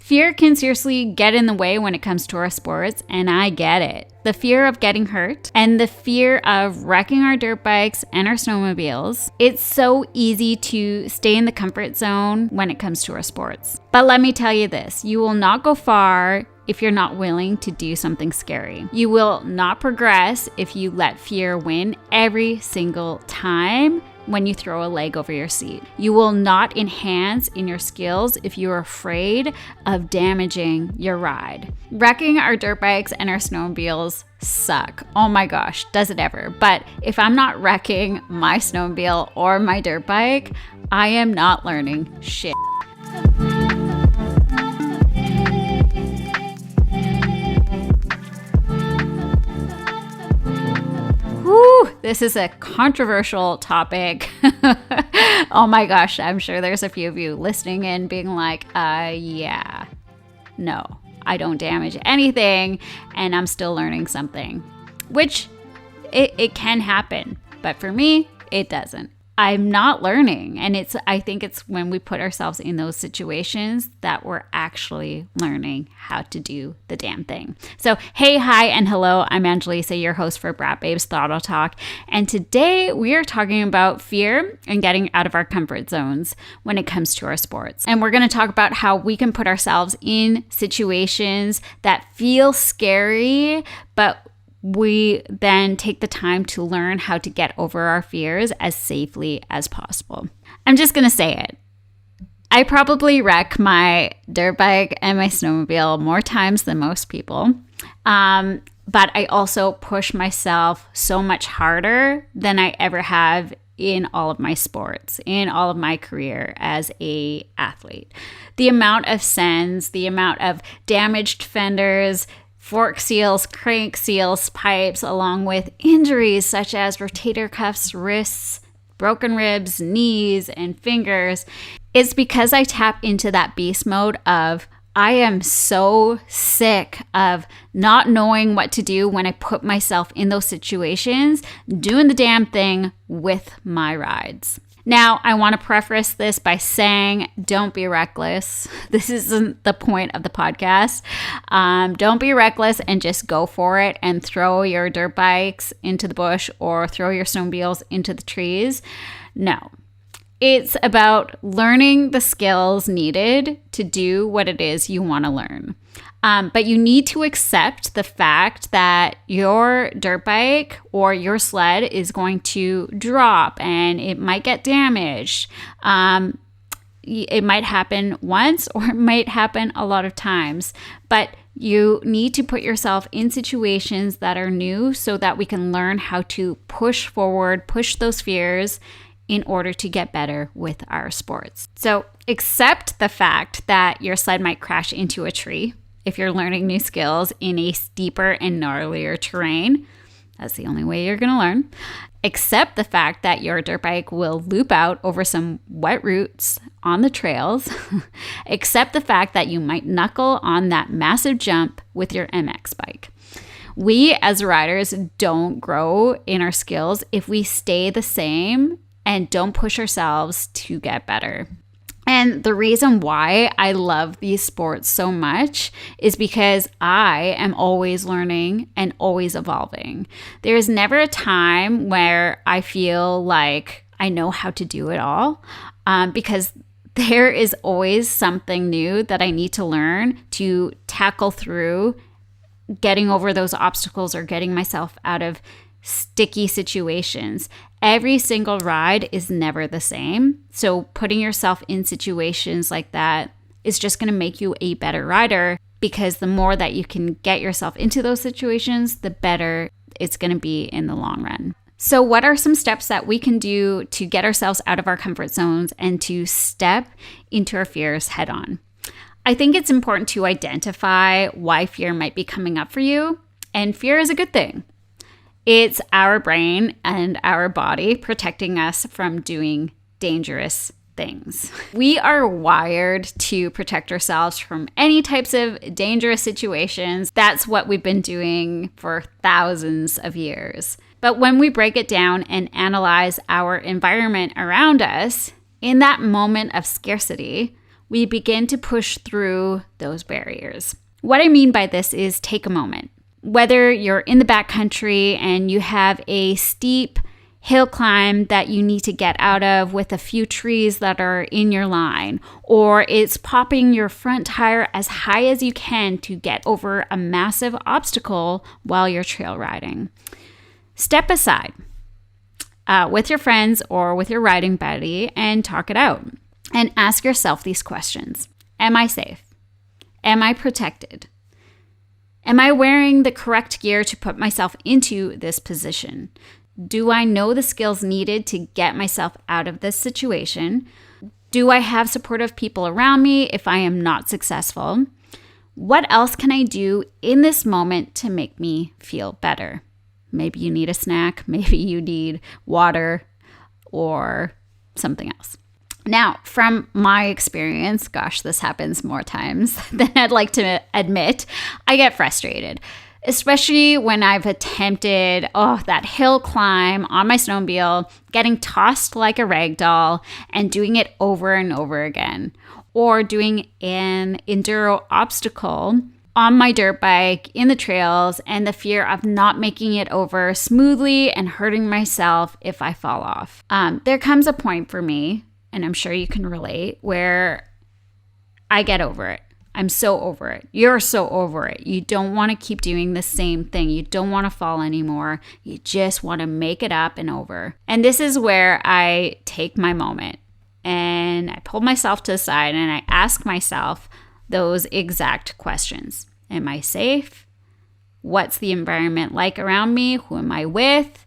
Fear can seriously get in the way when it comes to our sports, and I get it. The fear of getting hurt and the fear of wrecking our dirt bikes and our snowmobiles. It's so easy to stay in the comfort zone when it comes to our sports. But let me tell you this, you will not go far if you're not willing to do something scary. You will not progress if you let fear win every single time when you throw a leg over your seat. You will not enhance in your skills if you're afraid of damaging your ride. Wrecking our dirt bikes and our snowmobiles suck. Oh my gosh, does it ever? But if I'm not wrecking my snowmobile or my dirt bike, I am not learning shit. This is a controversial topic. Oh my gosh, I'm sure there's a few of you listening in being like, yeah, no, I don't damage anything and I'm still learning something, which it can happen. But for me, it doesn't. I'm not learning. And I think it's when we put ourselves in those situations that we're actually learning how to do the damn thing. So, hey, hi, and hello. I'm Angelisa, your host for Braap Babe's Throttle Talk. And today we are talking about fear and getting out of our comfort zones when it comes to our sports. And we're going to talk about how we can put ourselves in situations that feel scary, but we then take the time to learn how to get over our fears as safely as possible. I'm just going to say it. I probably wreck my dirt bike and my snowmobile more times than most people. But I also push myself so much harder than I ever have in all of my sports, in all of my career as an athlete. The amount of sends, the amount of damaged fenders, fork seals, crank seals, pipes, along with injuries such as rotator cuffs, wrists, broken ribs, knees, and fingers. It's because I tap into that beast mode of I am so sick of not knowing what to do when I put myself in those situations, doing the damn thing with my rides. Now, I want to preface this by saying, don't be reckless. This isn't the point of the podcast. Don't be reckless and just go for it and throw your dirt bikes into the bush or throw your snowmobiles into the trees. No. It's about learning the skills needed to do what it is you want to learn. But you need to accept the fact that your dirt bike or your sled is going to drop and it might get damaged. It might happen once or it might happen a lot of times. But you need to put yourself in situations that are new so that we can learn how to push forward, push those fears in order to get better with our sports. So accept the fact that your sled might crash into a tree if you're learning new skills in a steeper and gnarlier terrain. That's the only way you're going to learn. Accept the fact that your dirt bike will loop out over some wet roots on the trails. Accept the fact that you might knuckle on that massive jump with your MX bike. We as riders don't grow in our skills if we stay the same and don't push ourselves to get better. And the reason why I love these sports so much is because I am always learning and always evolving. There is never a time where I feel like I know how to do it all, because there is always something new that I need to learn to tackle through getting over those obstacles or getting myself out of sticky situations. Every single ride is never the same. So putting yourself in situations like that is just going to make you a better rider, because the more that you can get yourself into those situations, the better it's going to be in the long run. So what are some steps that we can do to get ourselves out of our comfort zones and to step into our fears head on? I think it's important to identify why fear might be coming up for you. And fear is a good thing. It's our brain and our body protecting us from doing dangerous things. We are wired to protect ourselves from any types of dangerous situations. That's what we've been doing for thousands of years. But when we break it down and analyze our environment around us, in that moment of scarcity, we begin to push through those barriers. What I mean by this is take a moment. Whether you're in the backcountry and you have a steep hill climb that you need to get out of with a few trees that are in your line, or it's popping your front tire as high as you can to get over a massive obstacle while you're trail riding. Step aside with your friends or with your riding buddy and talk it out and ask yourself these questions. Am I safe? Am I protected? Am I wearing the correct gear to put myself into this position? Do I know the skills needed to get myself out of this situation? Do I have supportive people around me if I am not successful? What else can I do in this moment to make me feel better? Maybe you need a snack, maybe you need water or something else. Now, from my experience, gosh, this happens more times than I'd like to admit, I get frustrated. Especially when I've attempted, that hill climb on my snowmobile, getting tossed like a rag doll and doing it over and over again. Or doing an enduro obstacle on my dirt bike in the trails and the fear of not making it over smoothly and hurting myself if I fall off. There comes a point for me, and I'm sure you can relate, where I get over it. I'm so over it. You're so over it. You don't want to keep doing the same thing. You don't want to fall anymore. You just want to make it up and over. And this is where I take my moment and I pull myself to the side and I ask myself those exact questions. Am I safe? What's the environment like around me? Who am I with?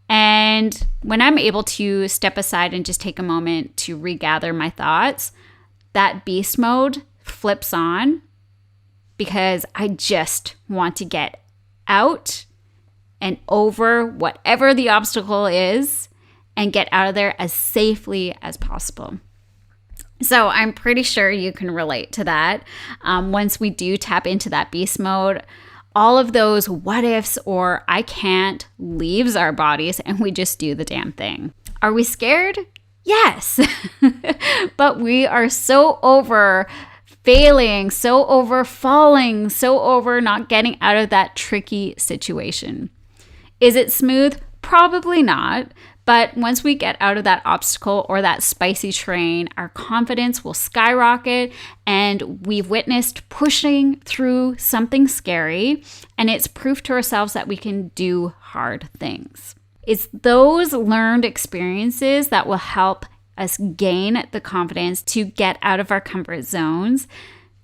And when I'm able to step aside and just take a moment to regather my thoughts, that beast mode flips on because I just want to get out and over whatever the obstacle is and get out of there as safely as possible. So I'm pretty sure you can relate to that. Once we do tap into that beast mode, all of those what ifs or I can't leaves our bodies and we just do the damn thing. Are we scared? Yes. But we are so over failing, so over falling, so over not getting out of that tricky situation. Is it smooth? Probably not. But once we get out of that obstacle or that spicy terrain, our confidence will skyrocket and we've witnessed pushing through something scary and it's proof to ourselves that we can do hard things. It's those learned experiences that will help us gain the confidence to get out of our comfort zones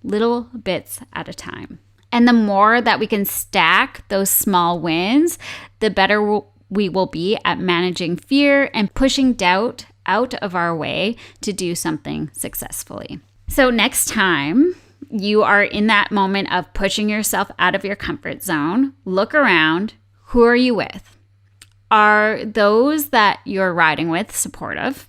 little bits at a time. And the more that we can stack those small wins, the better we will be at managing fear and pushing doubt out of our way to do something successfully. So next time you are in that moment of pushing yourself out of your comfort zone, look around. Who are you with? Are those that you're riding with supportive?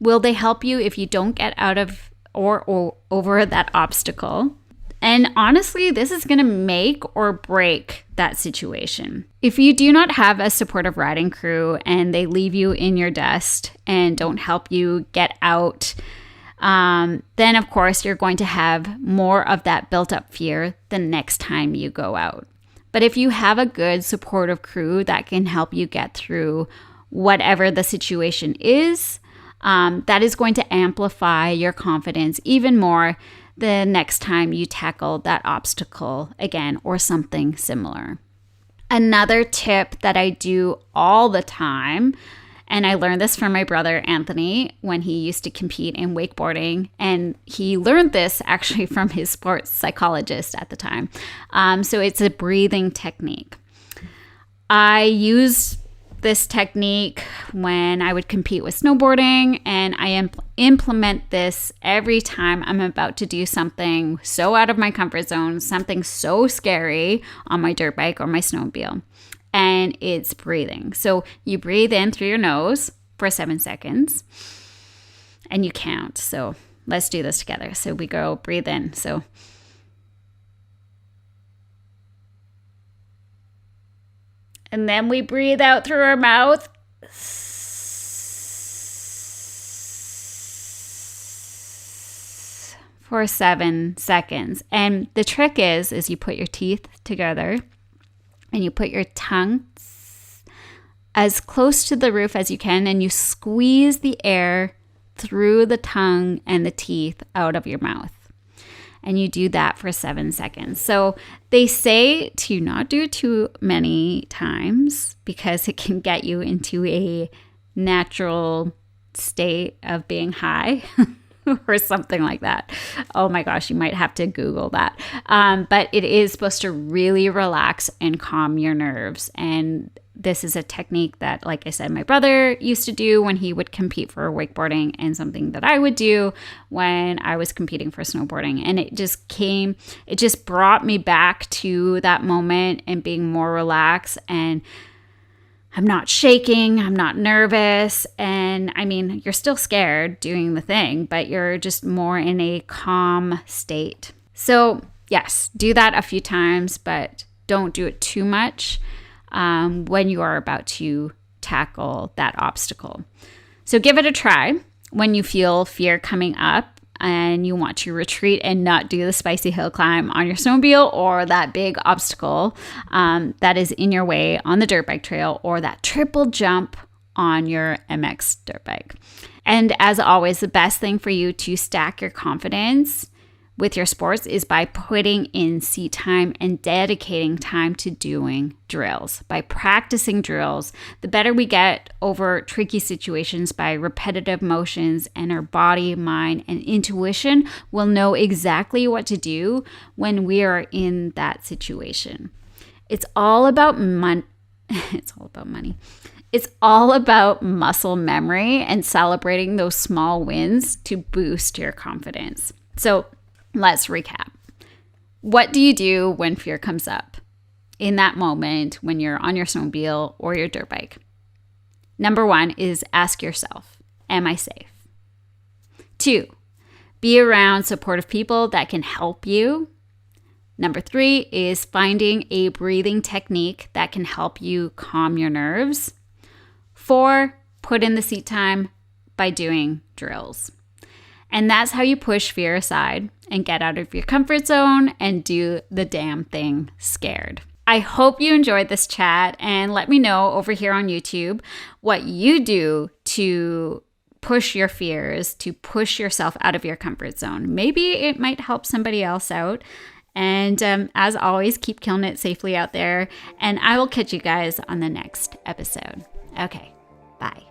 Will they help you if you don't get out of or over that obstacle? And honestly, this is going to make or break that situation. If you do not have a supportive riding crew and they leave you in your dust and don't help you get out, then of course you're going to have more of that built up fear the next time you go out. But if you have a good supportive crew that can help you get through whatever the situation is, that is going to amplify your confidence even more the next time you tackle that obstacle again or something similar. Another tip that I do all the time, and I learned this from my brother Anthony when he used to compete in wakeboarding, and he learned this actually from his sports psychologist at the time. So it's a breathing technique. I use this technique when I would compete with snowboarding, and I implement this every time I'm about to do something so out of my comfort zone, something so scary on my dirt bike or my snowmobile, and it's breathing. So you breathe in through your nose for 7 seconds and you count. So let's do this together. So we go breathe in. So and then we breathe out through our mouth. for 7 seconds. And the trick is you put your teeth together and you put your tongue as close to the roof as you can, and you squeeze the air through the tongue and the teeth out of your mouth. And you do that for 7 seconds. So they say to not do it too many times because it can get you into a natural state of being high or something like that. Oh my gosh, you might have to Google that. But it is supposed to really relax and calm your nerves. And this is a technique that, like I said, my brother used to do when he would compete for wakeboarding, and something that I would do when I was competing for snowboarding. And it just brought me back to that moment and being more relaxed, and I'm not shaking, I'm not nervous. And I mean, you're still scared doing the thing, but you're just more in a calm state. So yes, do that a few times, but don't do it too much when you are about to tackle that obstacle. So give it a try when you feel fear coming up and you want to retreat and not do the spicy hill climb on your snowmobile, or that big obstacle that is in your way on the dirt bike trail, or that triple jump on your MX dirt bike. And as always, the best thing for you to stack your confidence with your sports is by putting in seat time and dedicating time to doing drills. By practicing drills, the better we get over tricky situations by repetitive motions, and our body, mind, and intuition will know exactly what to do when we are in that situation. It's all about It's all about money. It's all about muscle memory and celebrating those small wins to boost your confidence. So let's recap. What do you do when fear comes up in that moment when you're on your snowmobile or your dirt bike? Number 1 is ask yourself, am I safe? 2, be around supportive people that can help you. Number 3 is finding a breathing technique that can help you calm your nerves. 4, put in the seat time by doing drills. And that's how you push fear aside and get out of your comfort zone and do the damn thing scared. I hope you enjoyed this chat, and let me know over here on YouTube what you do to push your fears, to push yourself out of your comfort zone. Maybe it might help somebody else out. And as always, keep killing it safely out there. And I will catch you guys on the next episode. Okay, bye.